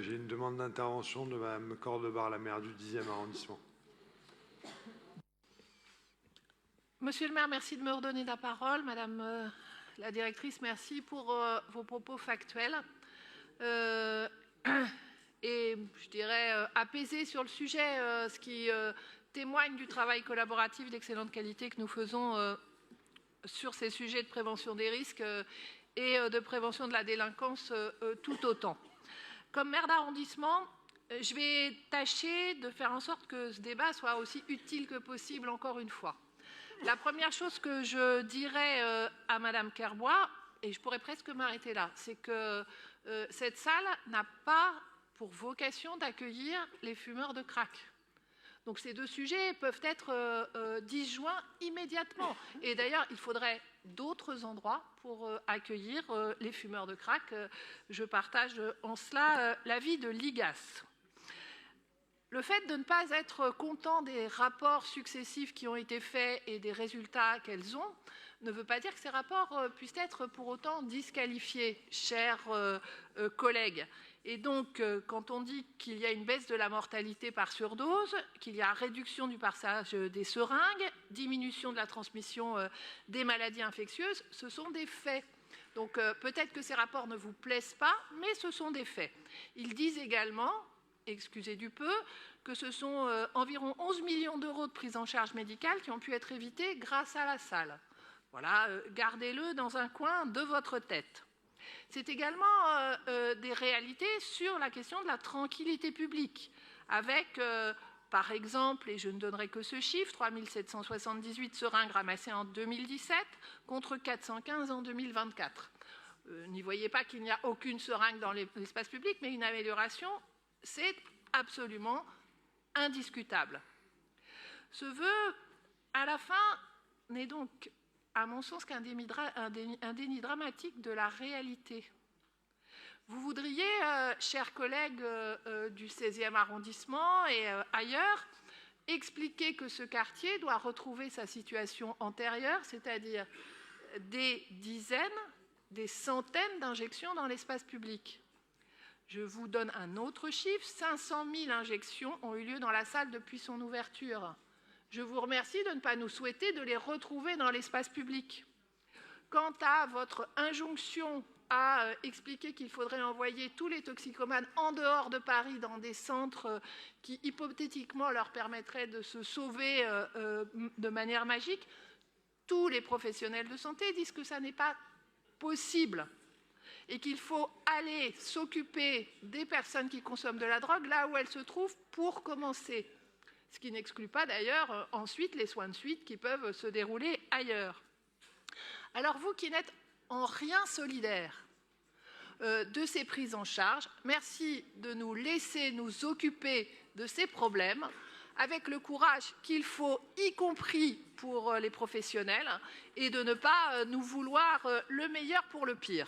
J'ai une demande d'intervention de Mme Cordebar, la maire du 10e arrondissement. Monsieur le maire, merci de me redonner la parole. Madame la directrice, merci pour vos propos factuels. Et je dirais apaisés sur le sujet, ce qui témoigne du travail collaboratif d'excellente qualité que nous faisons sur ces sujets de prévention des risques et de prévention de la délinquance tout autant. Comme maire d'arrondissement, je vais tâcher de faire en sorte que ce débat soit aussi utile que possible encore une fois. La première chose que je dirais à Madame Kerbois, et je pourrais presque m'arrêter là, c'est que cette salle n'a pas pour vocation d'accueillir les fumeurs de crack. Donc ces deux sujets peuvent être disjoints immédiatement. Et d'ailleurs, il faudrait d'autres endroits pour accueillir les fumeurs de crack. Je partage en cela l'avis de l'IGAS. Le fait de ne pas être content des rapports successifs qui ont été faits et des résultats qu'elles ont ne veut pas dire que ces rapports puissent être pour autant disqualifiés, chers collègues. Et donc, quand on dit qu'il y a une baisse de la mortalité par surdose, qu'il y a réduction du passage des seringues, diminution de la transmission des maladies infectieuses, ce sont des faits. Donc, peut-être que ces rapports ne vous plaisent pas, mais ce sont des faits. Ils disent également, excusez du peu, que ce sont environ 11 millions d'euros de prise en charge médicale qui ont pu être évités grâce à la salle. Voilà, gardez-le dans un coin de votre tête. C'est également des réalités sur la question de la tranquillité publique, avec, par exemple, et je ne donnerai que ce chiffre, 3 778 seringues ramassées en 2017 contre 415 en 2024. N'y voyez pas qu'il n'y a aucune seringue dans l'espace public, mais une amélioration, c'est absolument indiscutable. Ce vœu, à la fin, n'est donc, à mon sens, qu'un déni dramatique de la réalité. Vous voudriez, chers collègues du 16e arrondissement et ailleurs, expliquer que ce quartier doit retrouver sa situation antérieure, c'est-à-dire des dizaines, des centaines d'injections dans l'espace public. Je vous donne un autre chiffre, 500 000 injections ont eu lieu dans la salle depuis son ouverture. Je vous remercie de ne pas nous souhaiter de les retrouver dans l'espace public. Quant à votre injonction à expliquer qu'il faudrait envoyer tous les toxicomanes en dehors de Paris dans des centres qui, hypothétiquement, leur permettraient de se sauver de manière magique, tous les professionnels de santé disent que ça n'est pas possible et qu'il faut aller s'occuper des personnes qui consomment de la drogue là où elles se trouvent pour commencer. Ce qui n'exclut pas d'ailleurs ensuite les soins de suite qui peuvent se dérouler ailleurs. Alors vous qui n'êtes en rien solidaires de ces prises en charge, merci de nous laisser nous occuper de ces problèmes avec le courage qu'il faut, y compris pour les professionnels, et de ne pas nous vouloir le meilleur pour le pire.